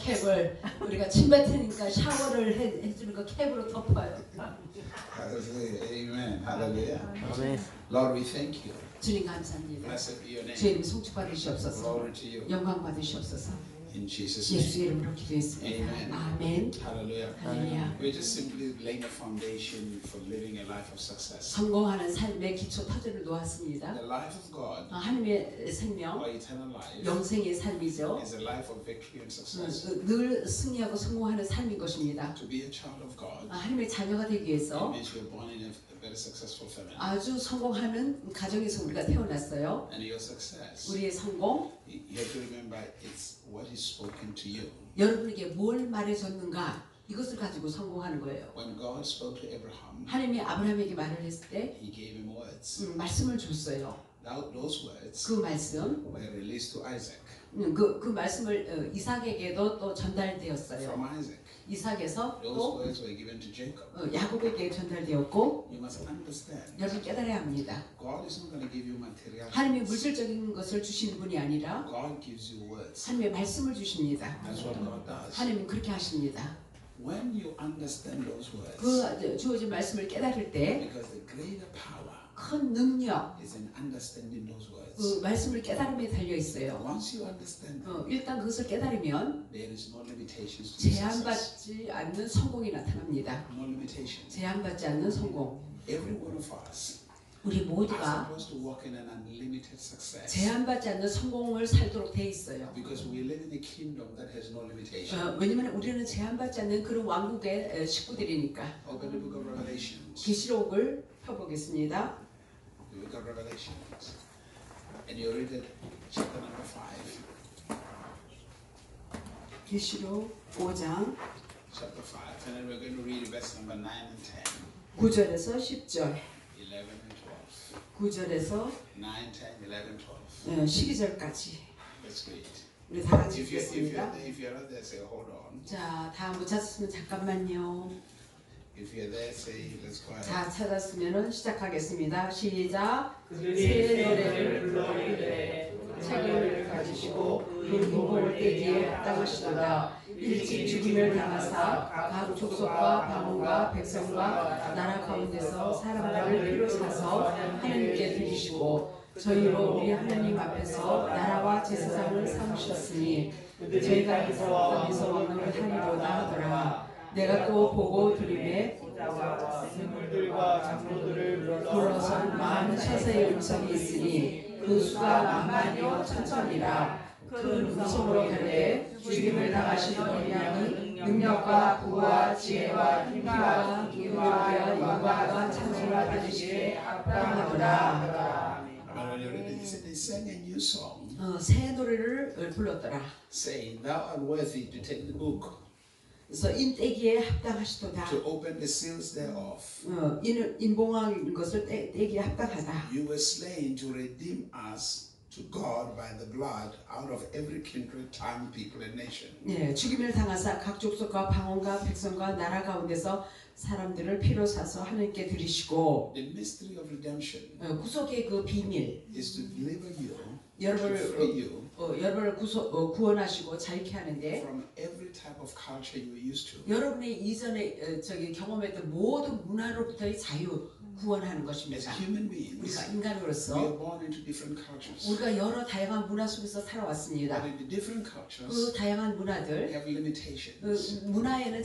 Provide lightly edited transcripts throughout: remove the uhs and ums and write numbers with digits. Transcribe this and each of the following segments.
캡을 우리가 침 뱉으니까 샤워를 해주는 거 캡으로 덮어요. Hallelujah. Amen. Hallelujah. Amen. Lord, we thank you. 주님 감사합니다. Blessed be your name. 주님 송축 받으시옵소서. Glory to you. 영광 받으시옵소서. In Jesus' name. 예수 이름으로 기도했습니다. Amen. 아멘. Hallelujah. 할렐루야. We're just simply laying a foundation for living a life of success. 성공하는 삶의 기초 터전을 놓았습니다. The life of God, 하나님의 생명, or eternal life, 영생의 삶이죠. is a life of victory and success. 늘 승리하고 성공하는 삶인 것입니다. To be a child of God, 하나님의 자녀가 되기 위해서 it means you're born in a very successful family. 아주 성공하는 가정에서 우리가 태어났어요. And your success, 우리의 성공, you have to remember, it's what is spoken to you. 여러분에게 뭘 말해줬는가 이것을 가지고 성공하는 거예요. When God spoke to Abraham, 하나님이 아브라함에게 말을 했을 때 He gave him words. 말씀을 줬어요. Now those words 그 말씀, were released to Isaac. 그 말씀을 이삭에게도 또 전달되었어요. From Isaac, 이삭에서 those 또 words were given to Jacob. 야곱에게 전달되었고, You must understand, 여러분 깨달아야 합니다. God is not going to give you material. 하나님이 물질적인 것을 주시는 분이 아니라 God gives you words. 하나님의 말씀을 주십니다. That's what God does. 하나님은 그렇게 하십니다. When you understand those words, 그 주어진 말씀을 깨달을 때 because the greater power 큰 능력, is in understanding those words. 그 말씀을 깨달음에 달려 있어요. Once you understand them, 일단 그것을 깨달으면 there is no limitations to success. 제한받지 않는 성공이 나타납니다. No limitations. 제한받지 않는 성공. Every one of us 우리 are 모두가 supposed to walk in an unlimited success. 제한받지 않는 성공을 살도록 돼 있어요. Because we live in a kingdom that has no limitation. 왜냐하면 우리는 제한받지 않는 그런 왕국의 식구들이니까. Open the book of Revelations. 계시록을 펴보겠습니다. The book of Revelations. And you read it, chapter number 5. 계시록 5장 Chapter 5. And then we're going to read verse number 9 and 10. 9절에서 10절. 11 and 12. 9절에서 9, 10, 11, 12. 12절까지. Let's read. 우리 다 같이 If 읽겠습니다. you're not there, say hold on. 자, 다 못 찾았으면 잠깐만요. If you're there, say let's go ahead. 다 찾았으면 시작하겠습니다. 시작. 그들이 새 노래를 불러이르되 책을 가지시고 그 인복을 떼기에 합당하시도다. 일찍 죽임을 당하사 각 족속과 방언과 백성과 나라 가운데서 사람들을 피로 사서 하나님께 드리시고 저희로 우리 하나님 앞에서 나라와 제사장을 삼으셨으니 저희가 거기서 왕노를 하리로다 하더라. 내가 또 보고 들음에 스물들과 장로들을 불러선 많은 천사의 음성이 있으니 그 수가 만만이요 천천이라. 큰 음성으로 이르되 죽임을 당하신 어린 양이 능력과 부와 지혜와 힘과 기회와 영광과 찬송을 받으시기에 합당하더라. They sang a new song, 새 노래를 불렀더라. saying, "Thou art worthy to take the book, 그래서 인떼기에 합당하시도다. to open the seals thereof. 이는 인봉한 것을 떼기에 합당하다. You were slain to redeem us to God by the blood out of every kindred, tongue, people, and nation." 네, 죽임을 당하사 각 족속과 방언과 백성과 나라 가운데서 사람들을 피로 사서 하나님께 드리시고. The mystery of redemption 구속의 그 비밀, is to deliver you, to 여러분을 free you 여러분을 구원하시고 자유케 하는데, from every type of culture you were used to. 여러분의 이전에 경험했던 모든 문화로부터의 자유 구원하는 As 것입니다. human beings, 우리가 we 인간으로서 are born into different cultures. 우리가 여러 다양한 문화 속에서 살아왔습니다. But in the different 그 cultures, 다양한 문화들, have limitations. 문화에는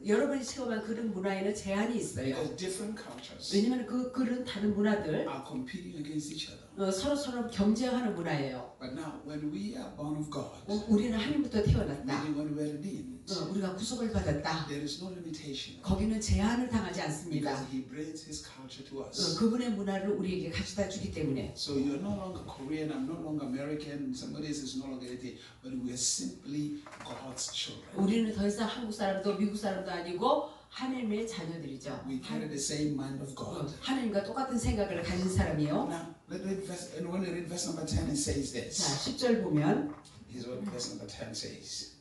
여러분이 체험한 그런 문화에는 제한이 있어요. Because different cultures 왜냐하면 그런 다른 문화들 are competing against each other. 서로 경쟁하는 문화예요. But now, when we are born of God, 우리는 하나님부터 태어났다. meaning when we are redeemed, 우리가 구속을 받았다. there is no limitation. 거기는 제한을 당하지 않습니다. Because He brings His culture to us. 그분의 문화를 우리에게 가져다 주기 때문에. So you're no longer Korean, I'm no longer American, somebody else is no longer anything, but we are simply God's children. 우리는 더 이상 한국 사람도 미국 사람도 아니고 하나님의 자녀들이죠. We carry the same mind of God. 하나님과 똑같은 생각을 가진 사람이요. Now, Let's read verse, and when we read verse number 10, it says 자, this. 10절 보면 Here's what verse number 10 says.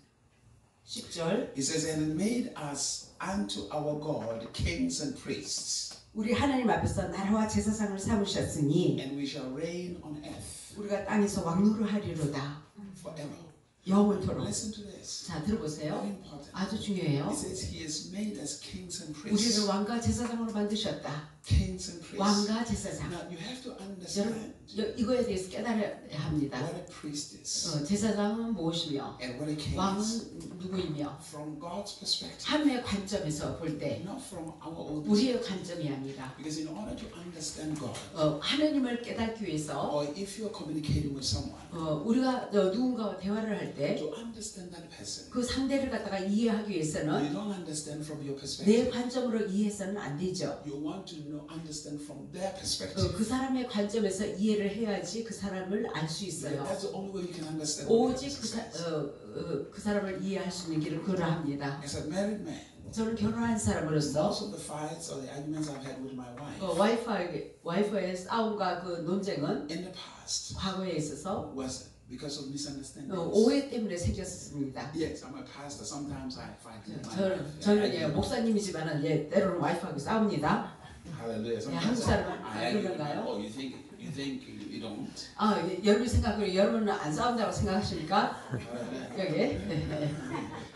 10절 It says, and it made us unto our God kings and priests, 우리 하나님 앞에서 나라와 제사장을 삼으셨으니 and we shall reign on earth 우리가 땅에서 왕노릇하리로다. forever. 영원토록. Listen to this. 자, 들어보세요. Very important. 아주 중요해요. It says he has made us kings and 우리를 priests. 왕과 제사장으로 만드셨다. Kings and priests. 왕과 제사장. Now you have to understand 이거에 대해서 깨달아야 합니다. what a priest is 제사장은 무엇이며 and what a king is 왕은 누구이며 from God's perspective, 하나님의 관점에서 볼 때 not from our own 우리의 perspective. 관점이 아니라 Because in order to understand God, 하나님을 깨닫기 위해서 or if you're communicating with someone, 우리가 누군가와 대화를 할 때 to understand that person, 그 상대를 갖다가 이해하기 위해서는 you don't understand from your 내 perspective. 관점으로 이해해서는 안 되죠. You want to know, understand from their perspective. 그 사람의 관점에서 이해를 해야지 그 사람을 알 수 있어요. That's the only way you can understand. what 오직 the person says. 그 사람을 이해할 수 있는 길을 그러합니다. As a married man, 저는 결혼한 사람으로서 most of the fights or the arguments I've had with my wife 와이프의 싸움과 그 논쟁은 in the past 과거에 있어서 was because of misunderstandings. 오해 때문에 생겼습니다. Yes, I'm a pastor. Sometimes I fight with my wife. 저는 목사님이지만은 때로는 와이프하고 싸웁니다. Hallelujah. 한국 Sometimes 사람은 I argue with my 그런가요? oh, you think you don't. 여러분 생각으로 여러분은 안 싸운다고 생각하십니까? Hallelujah. 여기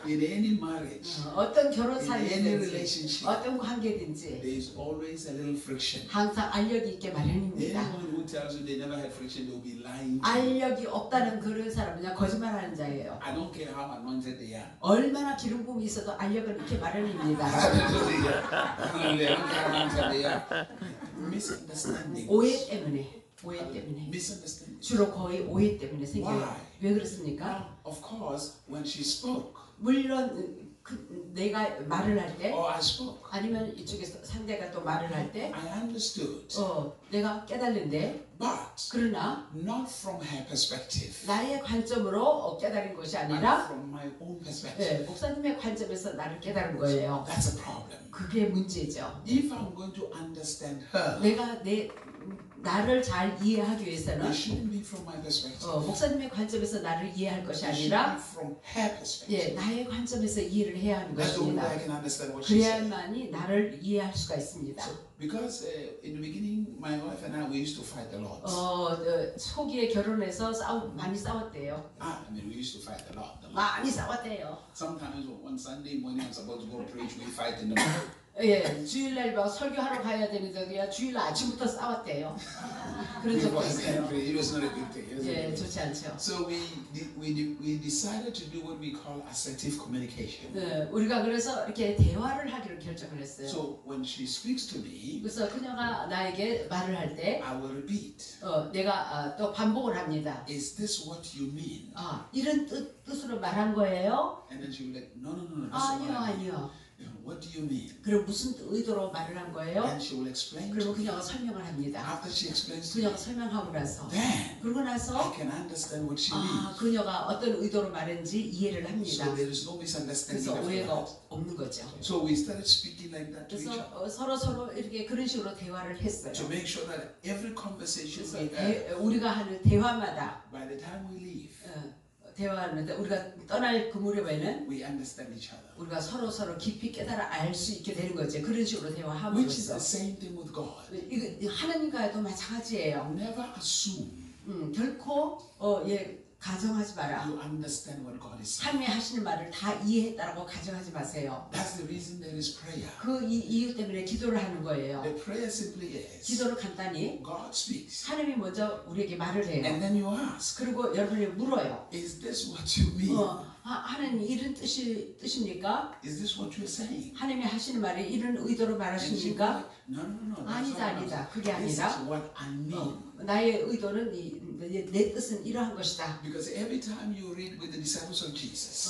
In any marriage, 어떤 결혼 in any 사이든지 relationship, 어떤 관계든지 there is always a little friction. 항상 알력이 있게 마련입니다. Anyone who tells you they never had friction, they will be lying. 알력이 없다는 그런 사람은 그냥 거짓말하는 자예요. I don't care how anointed they are. 얼마나 기름 부음이 있어도 알력은 있게 마련입니다. Hallelujah. Hallelujah. I don't care how anointed they are. Misunderstanding. 오해 때문에 Misunderstanding. 주로 거의 오해 때문에 생겨요. Why? 왜 그렇습니까? Now, of course, when she spoke, 물론 내가 말을 할 때 or I spoke, 아니면 이쪽에서 상대가 또 말을 할 때 I understood, 내가 깨달는데 but 그러나 not from her perspective, 나의 관점으로 깨달은 것이 but 아니라 from my own perspective. 목사님의 관점에서 나를 깨달은 거예요. That's a problem. 그게 문제죠. If I'm going to understand her, 내가 나를 잘 이해하기 it 위해서는 shouldn't be from my perspective. 목사님의 관점에서 나를 이해할 것이 It should 아니라 be from her perspective. 나의 관점에서 이해를 해야 하는 That's the only way I 것입니다. can understand what she said. 그래야만이 나를 이해할 수가 있습니다. So, because in the beginning, my wife and I, we used to fight a lot. 초기에 결혼해서 많이 싸웠대요. I mean, we used to fight a lot. 많이 싸웠대요. Sometimes on Sunday morning, I'm supposed to go preach, we fight in the morning. 주일날 막 설교하러 가야 되는데 그냥 주일 아침부터 싸웠대요. 그런 It 적도 was, 있어요. it was not a good thing. It was a good thing. 좋지 않죠. So we decided to do what we call assertive communication. 우리가 그래서 이렇게 대화를 하기로 결정을 했어요. So when she speaks to me, 그래서 그녀가 나에게 말을 할 때 I will repeat. 내가 또 반복을 합니다. Is this what you mean? 이런 뜻으로 말한 거예요? And then she will like, no, that's not what I mean. 아니요. What do you mean? 그럼 무슨 의도로 말을 한 거예요? And she will explain to 그리고 me. 그녀가 설명을 합니다. After she explains to me, 그녀가 설명하고 나서 then 그러고 I 나서 can understand what she means. 그녀가 어떤 의도로 말했는지 이해를 합니다. So there is no misunderstanding 그래서 after 오해가 that. 없는 거죠. So we started speaking like that to each other 그래서 서로 이렇게 그런 식으로 대화를 했어요. to make sure that every conversation 그래서 we have, 우리가 하는 대화마다 by the time we leave, 대화하는데 우리가 떠날 그 무렵에는 we understand each other. 우리가 서로 깊이 깨달아 알 수 있게 되는 거죠. 그런 식으로 Which is 대화함으로써 the same thing with God. 이거 하나님과도 마찬가지예요. Never assume 결코 가정하지 마라. you understand what God is saying. 하나님이 하시는 말을 다 이해했다라고 가정하지 마세요. That's the reason there is prayer. 그 이유 때문에 기도를 하는 거예요. The prayer simply is 기도를 간단히 God speaks, 하나님이 먼저 우리에게 말을 해요. and then you ask, 그리고 여러분이 물어요. is this what you mean? 하나님 이런 뜻입니까? Is this what you're saying? 하나님이 하시는 말이 이런 의도로 And she will be 말하십니까? like, no. That's 아니다, not what 아니다. I'm 그게 saying. This is 아니라 what I mean. 나의 의도는 내 뜻은 이러한 것이다. Because every time you read with the disciples of Jesus,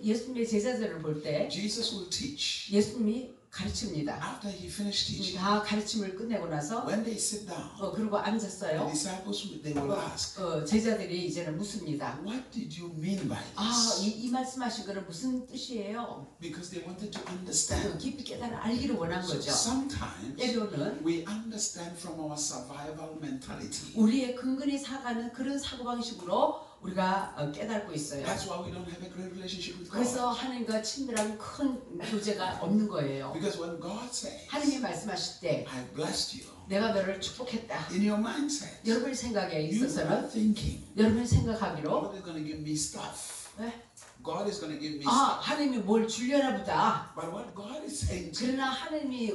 예수님의 제자들을 볼 때 Jesus will teach. 예수님이 가르칩니다. After he finished teaching, 다 가르침을 끝내고 나서 when they sit down, 그리고 the 앉았어요. disciples they will ask, 제자들이 이제는 묻습니다. what did you mean by 아, this? 이 말씀하신 거는 무슨 뜻이에요? Because they wanted to understand. 깊이 깨달아 알기를 원한 So 거죠. sometimes 때로는 we understand from our survival mentality. 우리의 근근히 살아가는 그런 사고방식으로 우리가 깨닫고 있어요. That's why we don't have a great relationship with God. 그래서 하나님과 친밀한 큰 교제가 없는 거예요. Because when God says, 하나님이 말씀하실 때 I blessed you, 내가 너를 축복했다. in your mindset, 여러분의 생각에 you are 있어서는 thinking, 여러분이 생각하기로 God is going to give me stuff. 네? God is going to give me 아, stuff. 하나님이 뭘 주려나 보다. But what God is saying to you, 그러나 하나님이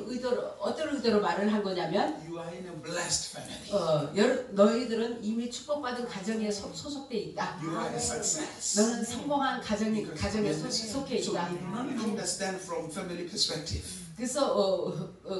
어떤 의도로 말을 한 거냐면 you are in a blessed family. 너희들은 이미 축복받은 가정에 소속돼 있다. You are a success. 너는 성공한 가정에 Because- 속해 so 있다. you do not understand from family perspective. 그래서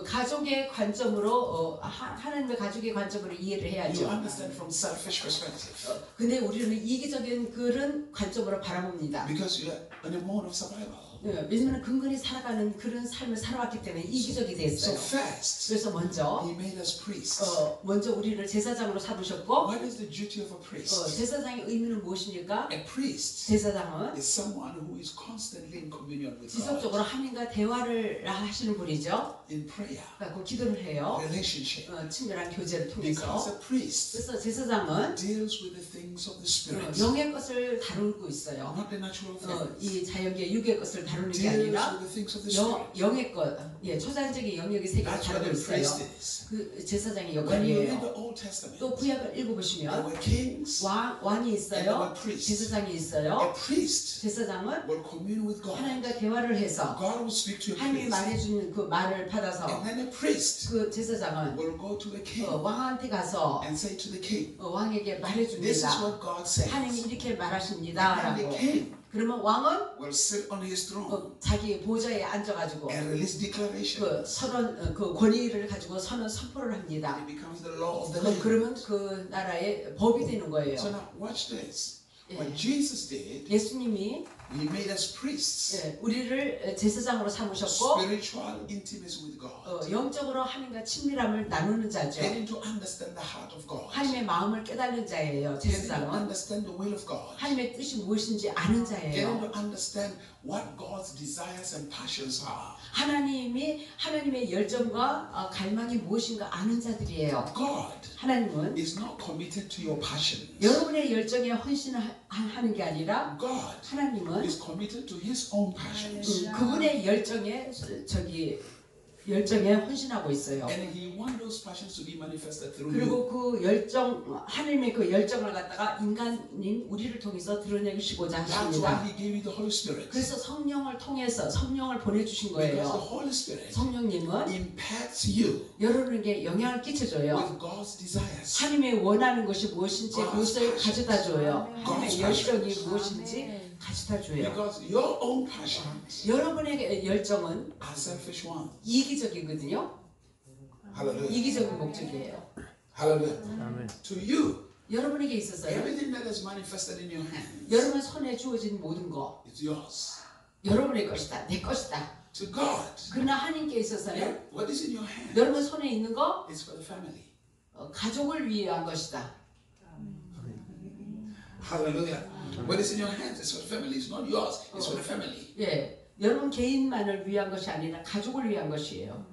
가족의 관점으로 하나님의 가족의 관점으로 이해를 You 해야죠. understand from selfish perspective. 근데 우리는 이기적인 그런 관점으로 바라봅니다. Because you are in a mode of survival. 왜냐하면 근근히 살아가는 그런 삶을 살아왔기 때문에 이기적이 So 됐어요. first, 그래서 먼저 He made us priests. 먼저 우리를 제사장으로 삼으셨고 What is the duty of a priest? 제사장의 의미는 무엇입니까? A priest 제사장은 is someone who is constantly in communion with 지속적으로 God, 하나님과 대화를 하시는 분이죠. in prayer, 그리고 기도를 해요. relationship. 친밀한 교제를 Because 통해서. a priest 그래서 제사장은 deals with the things of the spirit, 영의 것을 다루고 있어요. not the natural things. 이 자연계 육의 것을 다루는 게 Deals 아니라 with the things of the spirit. 영의 것, 초자연적인 영역의 세계를 That's what 다루고 a priest 있어요. is. 그 제사장의 When you read 역할이에요. the Old Testament, 또 구약을 there 읽어보시면 were kings 왕이 and there 있어요. were priests. 제사장이 A 있어요. priest 제사장은 will commune with God. 하나님과 대화를 해서 God will speak to a 하나님이 priest. 말해주는 그 말을 받아서 And then a priest 그 제사장은 will go to the king 왕한테 가서 and say to the king, 왕에게 this is 말해줍니다. what God says. 하나님이 이렇게 And 말하십니다. then the 라고. king 그러면 왕은 will sit on his throne 자기 보좌에 앉아가지고 and release declaration. 그 선언 그 권위를 가지고 선포를 합니다. It becomes the law of the land. 그러면 그 나라의 법이 되는 거예요. So now watch this. 예. What Jesus did, 예수님이 He made us priests. 우리를 제사장으로 삼으셨고 Spiritual intimacy with God. 영적으로 하나님과 친밀함을 나누는 자죠. Getting to understand the heart of God. 하나님의 마음을 깨닫는 자예요. Getting to 제사장은 understand the will of God. 하나님의 뜻이 무엇인지 아는 Getting 자예요. to understand what God's desires and passions are. 하나님의 열정과 갈망이 무엇인가 아는 자들이에요. God 하나님은 is not committed to your passions. 여러분의 열정에 헌신하는 게 아니라 God 하나님은 is committed to His own passions. 그분의 열정에 헌신하고 있어요. And He wants those passions to be manifested through you. 그리고 그 하나님의 그 열정을 갖다가 인간인 우리를 통해서 드러내시고자 That's 하십니다. why He gave you the Holy Spirit. 그래서 성령을 통해서 성령을 보내주신 Because the 거예요. Holy Spirit 성령님은 impacts you 여러분에게 영향을 끼쳐줘요. with God's desires. 하나님의 원하는 것이 무엇인지 그것을 가져다 줘요. 하나님의 열정이 무엇인지 가져다 줘요. Because your own passions 여러분의 열정은 are selfish ones. 이기적이거든요. Hallelujah. 이기적인 목적이에요. Hallelujah. To you, 여러분에게 있어서요. everything that is manifested in your hands 여러분 손에 주어진 모든 거 is yours. 여러분의 것이다. 내 것이다. To God, 그러나 하나님께 있어서는 what is in your hand 여러분 손에 있는 거 is for the family. 가족을 위한 것이다. Hallelujah. What is in your hands is for the family. It's not yours. It's for the family. 예, 여러분 개인만을 위한 것이 아니라 가족을 위한 것이에요.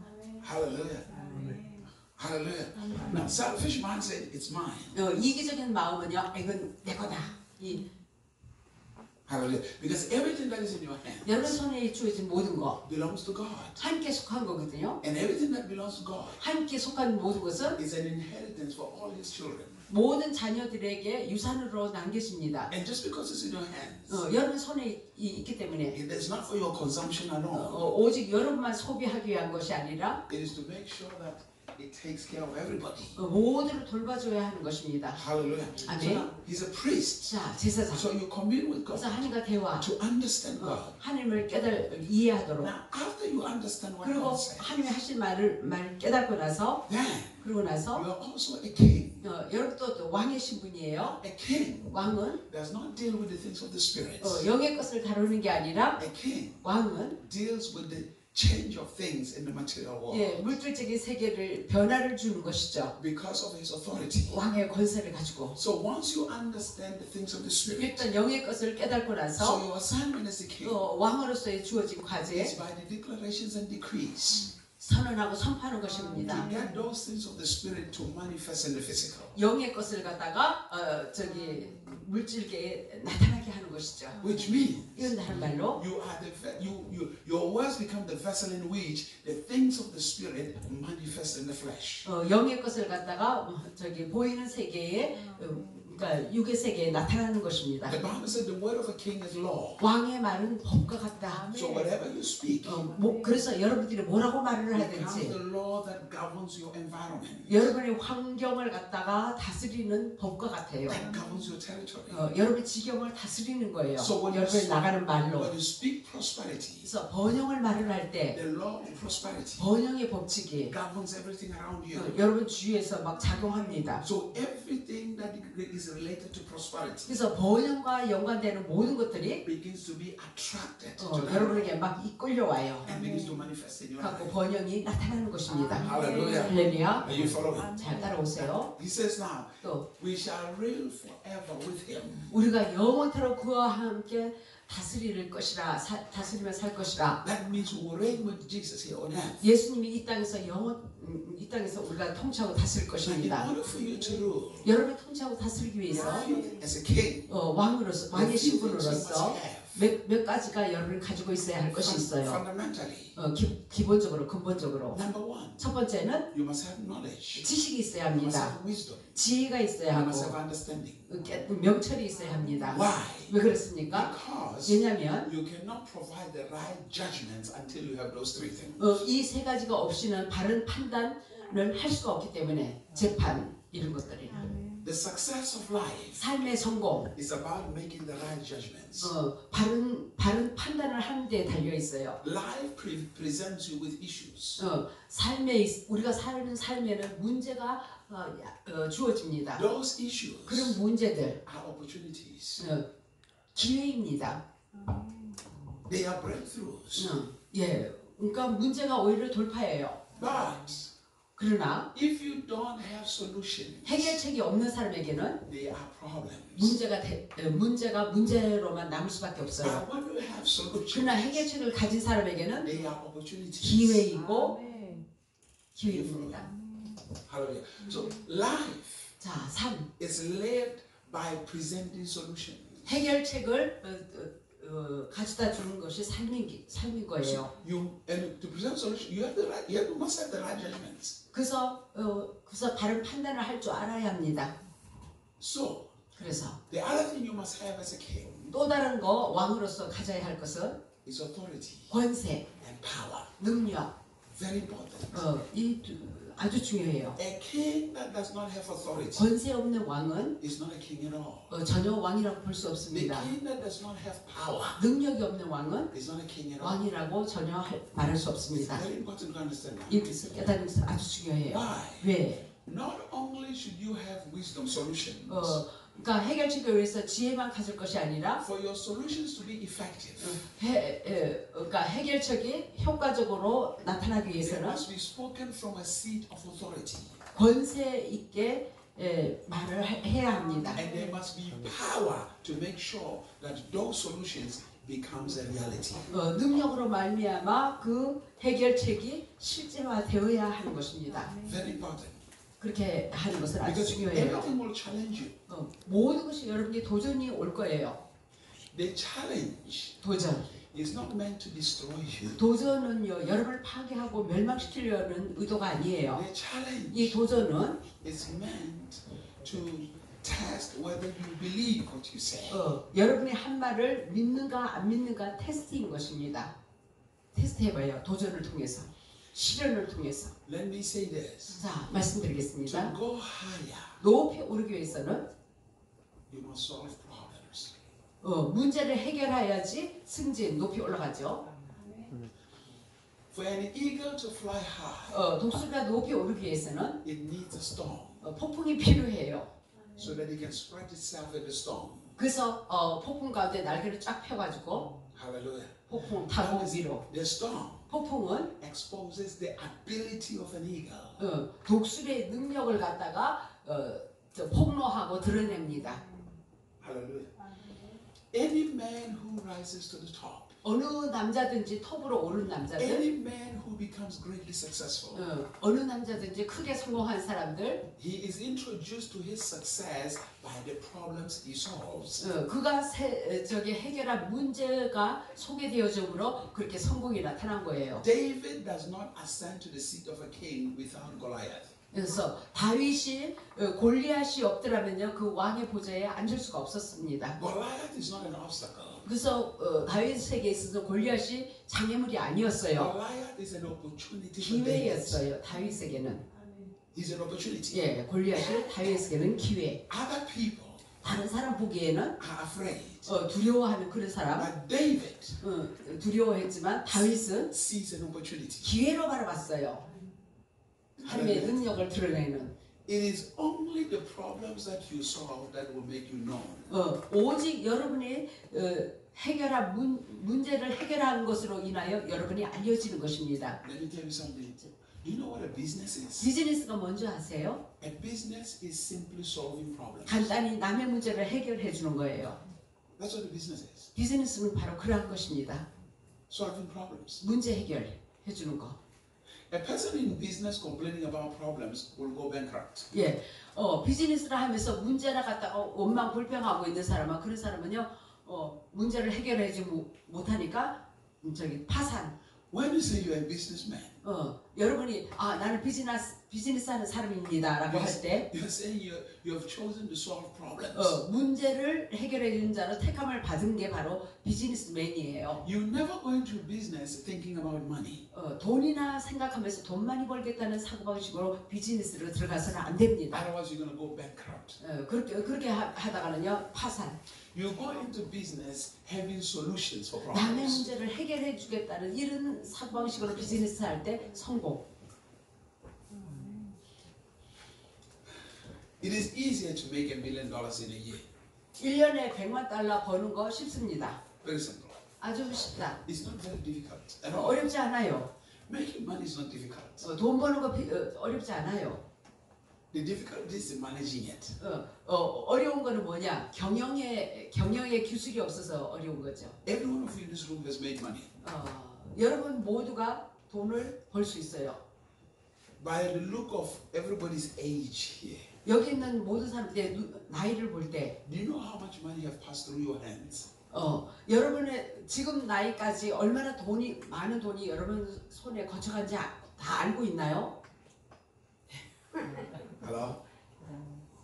Hallelujah. Hallelujah. Now, selfish man said, it's mine. 이기적인 마음은요, 이건 내 거다. Hallelujah. Because everything that is in your hand 여러분 손에 주어진 모든 거 belongs to God. 함께 속한 거거든요. And everything that belongs to God 함께 속한 모든 것은 is an inheritance for all His children. 모든 자녀들에게 유산으로 남겨집니다. And just because it's in your hands, 여러분 손에 있기 때문에 it is not for your consumption alone. 오직 여러분만 소비하기 위한 것이 아니라 It is to make sure that it takes care of everybody. 모두를 돌봐줘야 하는 것입니다. Hallelujah. Amen. So now, He's a priest. 자, 제사장. So you commune with 그래서 God 하나님과 대화, to understand God. 하나님을 이해하도록. Now, after you understand what 그리고 God says, 하나님이 하신 말을 깨닫고 나서, then 그러고 you 나서 are also a king. 여러분 또 왕의 신분이에요. A king 왕은 does not deal with the things of the spirit. 영의 것을 다루는 게 아니라 A king 왕은 deals with the change of things in the material world. 예, 물질적인 세계를 변화를 주는 것이죠. Because of his authority. 왕의 권세를 가지고. So once you understand the things of the Spirit, 일단 영의 것을 깨닫고 so 나서 your assignment as a king 왕으로서의 주어진 과제 is by the declarations and decrees 선언하고 선포하는 to 것입니다. get those things of the Spirit to manifest in the physical. 영의 것을 갖다가 물질계에 나타나게 하는 것이죠. Which means 이건 다른 말로 you are your words become the vessel in which the things of the Spirit manifest in the flesh. 영의 것을 갖다가 보이는 세계에 그러니까 육의 세계에 나타나는 것입니다. The Bible said the word of a king is law. 왕의 말은 법과 같다. So whatever you speak 그래서 여러분들이 뭐라고 말을 becomes 하든지 the law that governs your environment, 여러분의 환경을 갖다가 다스리는 법과 같아요. that governs your territory. 여러분의 지경을 다스리는 거예요. So when 여러분이 나가는 말로. you speak prosperity, 그래서 번영을 말을 할 때 the law of prosperity 번영의 법칙이 governs everything around you. 여러분 주위에서 막 작용합니다. So everything that is related to prosperity 그래서 번영과 연관되는 모든 것들이 begins to be attracted to that 여러분에게 막 이끌려와요. and begins to manifest in your 갖고 life. 번영이 나타나는 것입니다. Hallelujah. 할렐루야. Are you following? 잘 따라오세요. He says now, 또 we shall reign forever with him. 우리가 영원토록 그와 함께 다스릴 것이라 다스리며 살 것이라. That means we will reign with Jesus here on earth. 예수님이 이 땅에서 이 땅에서 우리가 통치하고 다스릴 And in 것입니다. order for you to rule 여러분이 통치하고 다스리기 위해서 as a king, 왕으로서 왕의 the few things you must 신분으로서 have 몇 가지가 여러분이 가지고 있어야 할 것이 있어요. fundamentally. 기본적으로 근본적으로 Number one, 첫 번째는 you must have knowledge. 지식이 있어야 You must 합니다. have wisdom. 지혜가 있어야 You must 하고 have understanding. 명철이 있어야 합니다. Why? 왜 그렇습니까? Because 왜냐하면 you cannot provide the right judgments until you have those three things. 이 세 가지가 없이는 바른 판단을 할 수가 없기 때문에 재판 이런 것들이 The success of life 삶의 성공 is about making the right judgments. 바른 판단을 하는 데 달려 있어요. Life presents you with issues. 우리가 사는 삶에는 문제가 주어집니다. Those issues 그런 문제들 are opportunities. 기회입니다. They are breakthroughs. 예, 그러니까 문제가 오히려 돌파예요. But 그러나 if you don't have solutions, 해결책이 없는 사람에게는 they are problems. 문제가 문제로만 남을 수밖에 없어요. But when you have solutions, 그러나 해결책을 가진 사람에게는 they are opportunities. 기회이고 기회입니다. Hallelujah. So life 자, 삶 is led by presenting solutions. 해결책을 가져다 주는 것이 삶인 거예요. And to present solutions, you must have the right judgments. 그래서 바른 판단을 할 줄 알아야 합니다. So 그래서 the other thing you must have as a king 또 다른 거 왕으로서 가져야 할 것은 is authority 권세, and power. 능력. Very important. 아주 중요해요. A king that does not have authority 권세 없는 왕은 is not a king at all. 전혀 왕이라고 볼 수 The 없습니다. king that does not have power 능력이 없는 왕은 is not a king at all. 왕이라고 전혀 말할 수 It's 없습니다. very important to understand that. 이것을 깨닫는 것은 아주 중요해요. Why? 왜? Not only should you have wisdom solutions, 그러니까 해결책을 위해서 지혜만 가질 것이 아니라 for your solutions to be effective, 그러니까 해결책이 효과적으로 나타나기 they 위해서는 must be spoken from a seat of authority. 권세 있게 말을 해야 합니다. And there must be power to make sure that those solutions becomes a reality. 능력으로 말미암아 그 해결책이 실제화되어야 하는 것입니다. Very important. 그렇게 하는 것은 아주 Because 중요해요. everything will challenge you. 모든 것이 여러분께 도전이 올 거예요. The challenge 도전. is not meant to destroy you. 도전은요, 여러분을 파괴하고 멸망시키려는 의도가 아니에요. The challenge 이 도전은 is meant to test whether you believe what you say. 여러분이 한 말을 믿는가 안 믿는가 테스트인 것입니다. 테스트해봐요. 도전을 통해서. 실현을 통해서. Let me say this. 자, To 말씀드리겠습니다. go higher, 높이 오르기 위해서는 you must solve problems. 문제를 해결해야지 승진, 높이 올라가죠. For an eagle to fly high, 독수리가 높이 오르기 위해서는 it needs a storm 폭풍이 필요해요. so that it can spread itself in the storm. 그래서 폭풍 가운데 날개를 쫙 펴가지고 Hallelujah. 폭풍 타고 위로. The storm 폭풍은 exposes the ability of an eagle. 독수리의 능력을 갖다가 폭로하고 드러냅니다. Hallelujah. Any man who rises to the top, 어느 남자든지 톱으로 오른 남자들, any man who becomes greatly successful, 어느 남자든지 크게 성공한 사람들, he is introduced to his success by the problems he solves. 그가 해결한 문제가 소개되어짐으로 그렇게 성공이 나타난 거예요. David does not ascend to the seat of a king without Goliath. 그래서 다윗이 골리앗이 없더라면요 그 왕의 보좌에 앉을 수가 없었습니다. Goliath is not an obstacle. 그래서 다윗에게 있어서 골리앗이 장애물이 아니었어요. Goliath is an opportunity for David. 기회였어요. 다윗에게는. He's an opportunity. 예, 골리앗이 다윗에게는 기회. Other people 다른 사람 보기에는 are afraid. 두려워하는 그런 사람. But David 두려워했지만 다윗은 sees an opportunity. 기회로 바라봤어요. 하나님의 능력을 드러내는. It is only the problems that you solve that will make you known. 오직 여러분이 해결한 문제를 해결한 것으로 인하여 여러분이 알려지는 것입니다. Let me tell you something. Do you know what a business is? 비즈니스가 뭔지 아세요? A business is simply solving problems. 간단히 남의 문제를 해결해 주는 거예요. That's what a business is. 비즈니스는 바로 그러한 것입니다. Solving problems. 문제 해결해 주는 거. A person in business complaining about problems will go bankrupt. 예, 비즈니스를 하면서 문제를 갖다가 원망 불평하고 있는 사람은 그런 사람은요, 문제를 해결하지 못하니까 파산. When you say you're a businessman, 여러분이 나는 비즈니스하는 사람입니다라고 할 때, you're saying you have chosen to solve problems. 문제를 해결해 주는 자로 택함을 받은 게 바로 비즈니스맨이에요. You never go into business thinking about money. 돈이나 생각하면서 돈 많이 벌겠다는 사고방식으로 비즈니스로 들어가서는 안 됩니다. Otherwise, you're going to go bankrupt. 그렇게 하다가는요 파산. You go into business having solutions for 남의 problems. 문제를 해결해 주겠다는 이런 사고방식으로 비즈니스 할 때 성공. It is easier to make $1 million in a year. 1년에 100만 달러 버는 거 쉽습니다. Very simple. 아주 쉽다. It's not very difficult at all. 어렵지 않아요. Making money is not difficult. 돈 버는 거 어렵지 않아요. The difficulty is managing it. 어려운 거는 뭐냐? 경영의 기술이 없어서 어려운 거죠. Every one of you in this room has made money. 여러분 모두가 돈을 벌 수 있어요. By the look of everybody's age here, 여기 있는 모든 사람들의 나이를 볼 때, do you know how much money have passed through your hands? 여러분의 지금 나이까지 얼마나 많은 돈이 여러분 손에 거쳐간지 다 알고 있나요? Hello?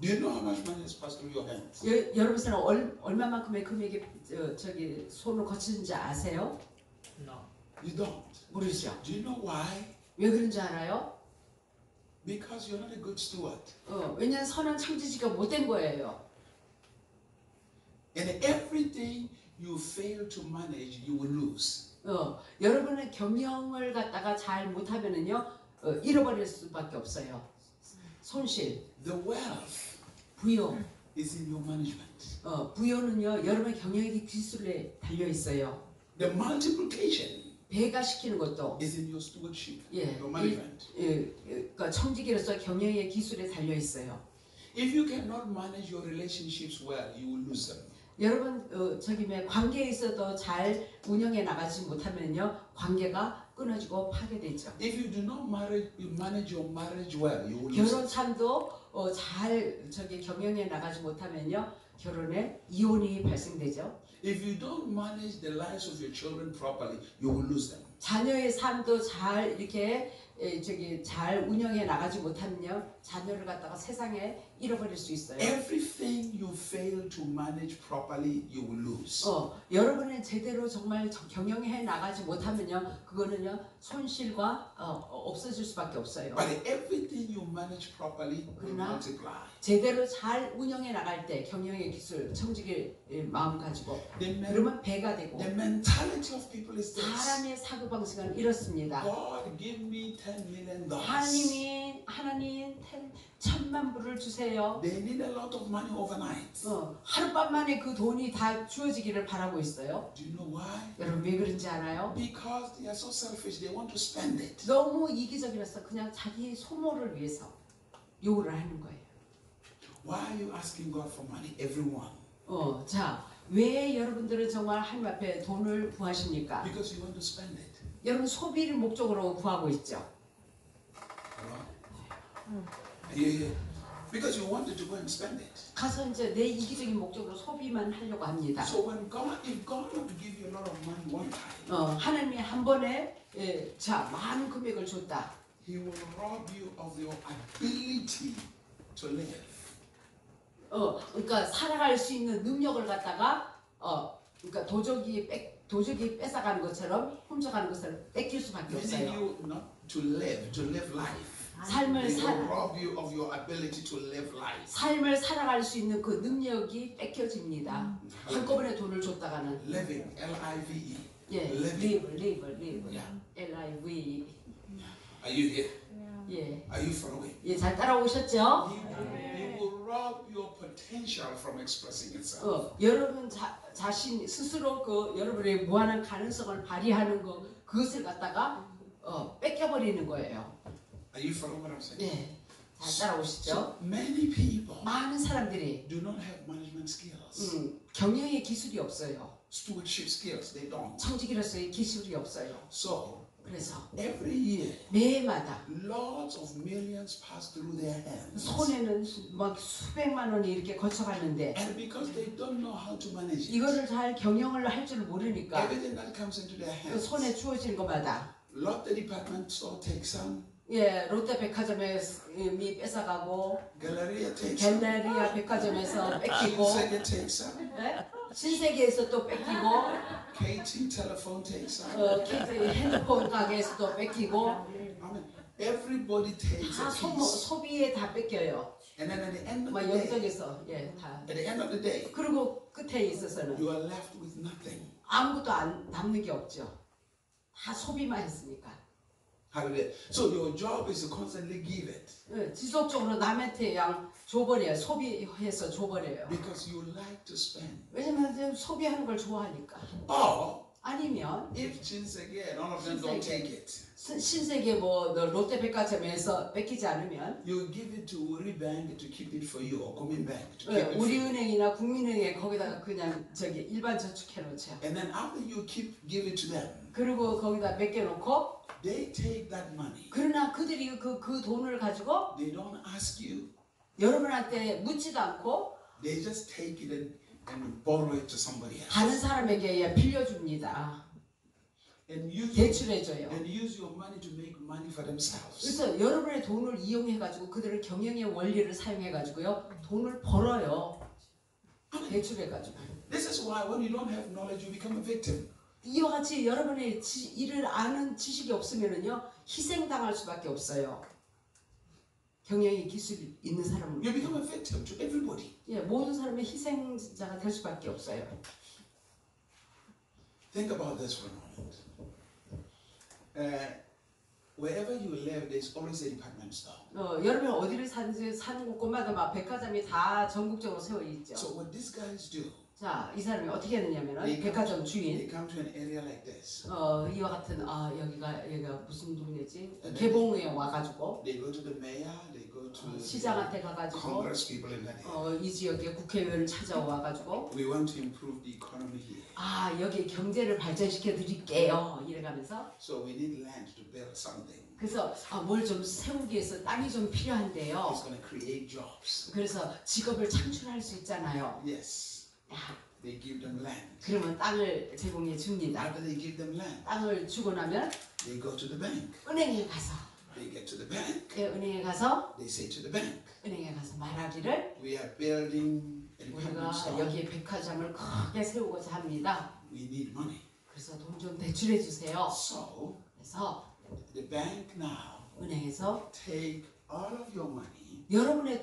Do you know how much money has passed through your hands? 여러분 사람 얼마만큼의 금액이 손을 거치는지 아세요? No. You don't. 모르죠. Do you know why? 왜 그런지 알아요? Because you're not a good steward. 왜냐하면 선한 창조지가 못된 거예요. And everything you fail to manage, you will lose. 여러분의 경영을 갖다가 잘 못하면은요, 잃어버릴 수밖에 없어요. 손실, The wealth 부요. is in your management. 부요는요, 여러분의 경영의 기술에 달려 있어요. The multiplication 배가 시키는 것도 is in your stewardship, 예, your management. 그러니까 청지기로서 경영의 기술에 달려 있어요. If you cannot manage your relationships well, you will lose them. 여러분 관계에 있어도 잘 운영해 나가지 못하면요 관계가 끊어지고 파괴되죠. If you do not manage your marriage well, you will lose 결혼 it. 삶도 잘 경영해 나가지 못하면요 결혼에 이혼이 발생되죠. If you don't manage the lives of your children properly, you will lose them. 자녀의 삶도 잘 이렇게 잘 운영해 나가지 못하면요 자녀를 갖다가 세상에 잃어버릴 수 있어요. Everything you fail to manage properly, you will lose. 여러분은 제대로 정말 경영해 나가지 못하면요 그거는요 손실과 없어질 수밖에 없어요. But everything you manage properly will 그러나 multiply. 제대로 잘 운영해 나갈 때 경영의 경영의 기술, 청지기의 마음 가지고 The, 그러면 배가 되고 the mentality of people is this. 사람의 사고 방식은 이렇습니다. God give me $10 million. 하나님 1,000만 불을 주세요. They need a lot of money overnight. 하룻밤 만에 그 돈이 다 주어지기를 바라고 있어요. Do you know why? 여러분 왜 그런지 알아요? Because they are so selfish. They want to spend it. 너무 이기적이라서 그냥 자기 소모를 위해서 요구를 하는 거예요. Why are you asking God for money? Everyone. 자, 왜 여러분들은 정말 하나님 앞에 돈을 구하십니까? Because you want to spend it. 여러분 소비를 목적으로 구하고 있죠. Yeah. Because you wanted to go and spend it. 가서 이제 내 이기적인 목적으로 소비만 하려고 합니다. So when God, if God were to give you a lot of money one time, 하나님이 한 번에 자 많은 금액을 줬다. He will rob you of your ability to live. 그러니까 살아갈 수 있는 능력을 갖다가 그러니까 도적이 뺏어가는 것처럼 훔쳐가는 것을 뺏길 수밖에 Meaning 없어요. you not to live life. 삶을 He will rob you of your ability to live life. 삶을 살아갈 수 있는 그 능력이 뺏겨집니다. 한꺼번에 돈을 줬다가는 Living, L-I-V-E. 예, Living. live, Yeah. L-I-V. Are you here? 예, Are you following? 예, 잘 따라오셨죠? He will rob your potential from expressing itself. 여러분 자신 스스로 그 여러분의 무한한 가능성을 발휘하는 그것을 갖다가 뺏겨버리는 거예요. Are you following what I'm saying? 네, 잘 따라오시죠? So many people 많은 사람들이 do not have management skills. 경영의 기술이 없어요. Stewardship skills, they don't. 청지기로서의 기술이 없어요. So 그래서 every year, 매해마다 lots of millions pass through their hands. 손에는 막 수백만 원이 이렇게 거쳐가는데 And because they don't know how to manage it, 이거를 잘 경영을 할 줄 모르니까 everything that comes into their 그 hands, 손에 주어진 것마다 Lotte department store takes some, 예, 롯데백화점에 미 뺏어가고 Galleria takes some, 갤레리아 백화점에서 뺏기고 Shinsegae takes some, 예? 신세계에서 또 뺏기고 KT telephone takes some. 핸드폰 가게에서도 뺏기고 I mean, everybody takes 다 a piece. 소비에 다 뺏겨요. And then at the end of 막 the day, 여기저기서 예, 다. at the end of the day, 그리고 끝에 있어서는 you are left with nothing. 아무것도 안 남는 게 없죠. 다 소비만 했으니까. Hallelujah. So your job is to constantly give it 예, 지속적으로 남한테 양 줘버려요. 소비해서 줘버려요. because you like to spend. 왜냐면 소비하는 걸 좋아하니까. Or 아니면 if Shinsegae and all of them don't take it, 신세계 뭐 롯데백화점에서 뺏기지 않으면 you give it to Uri Bank to keep it for you or Kumin Bank to keep 예, it for you. 우리은행이나 국민은행에 거기다가 그냥 저기 일반 저축해 놓죠. And then after you give it to them, 그리고 거기다 맡겨놓고 they take that money. 그러나 그들이 그 돈을 가지고 They don't ask you. 여러분한테 묻지도 않고 They just take it and borrow it to somebody 다른 else. 사람에게 빌려줍니다. And use 대출해줘요. your money to make money for themselves. 그래서 여러분의 돈을 이용해가지고 그들을 경영의 원리를 사용해가지고요 돈을 벌어요. 대출해가지고. This is why when you don't have knowledge, you become a victim. 이와 같이 여러분의 일을 아는 지식이 없으면은요 희생당할 수밖에 없어요. 경영의 기술이 있는 사람은 You become a victim to everybody. 예, 모든 사람의 희생자가 될 수밖에 없어요. Think about this for a moment. Wherever you live, there's always a department store. 여러분 어디를 사는 곳마다 막 백화점이 다 전국적으로 세워 있죠. So what these guys do, 자, 이 사람이 어떻게 했느냐면은 백화점 주인 they come to an area like this. 이와 같은 여기가 무슨 동네지? 개봉에 와가지고 They go to the mayor, they go to 시장한테 가가지고 Congress people in that area. 이 지역의 국회의원을 찾아와가지고 We want to improve the economy here. 여기 경제를 발전시켜 드릴게요. 이래가면서 So we need land to build something. 그래서 뭘 좀 세우기 위해서 땅이 좀 필요한데요. It's going to create jobs. 그래서 직업을 창출할 수 있잖아요. Yes. They give them land. 그러면 땅을 제공해 줍니다. After they give them land, 땅을 주고 나면 they go to the bank. 은행에 가서 They get to the bank. 은행에 가서 They say to the bank, 은행에 가서 말하기를 we are building a 우리가 department store. 여기에 백화점을 크게 세우고자 합니다. We need money. 그래서 돈 좀 대출해 주세요. So 그래서 the bank now 은행에서 take all of your money 여러분의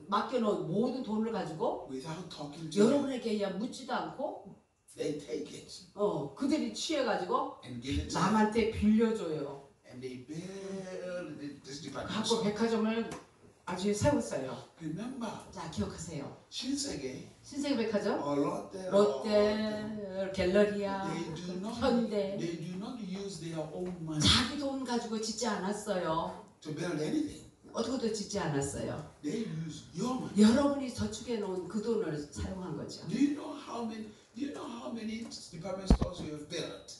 맡겨놓은 모든 돈을 가지고 without talking to them. 여러분에게 묻지도 않고 They take it 그들이 취해가지고 and give it to them. 남한테 빌려줘요. And they build this department 갖고 store. 백화점을 아주 세웠어요. Remember, 자, 기억하세요. Shinsegae 신세계백화점, or Lotte, 롯데, 갤러리아, 현대 they do not use their own money 자기 돈 가지고 짓지 않았어요. to build anything. 어떻게도 짓지 않았어요. They use your money. 여러분이 저축해 놓은 그 돈을 사용한 거죠. Do you know how many department stores you have built?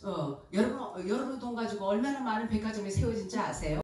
여러분 돈 가지고 얼마나 많은 백화점이 세워진지 아세요?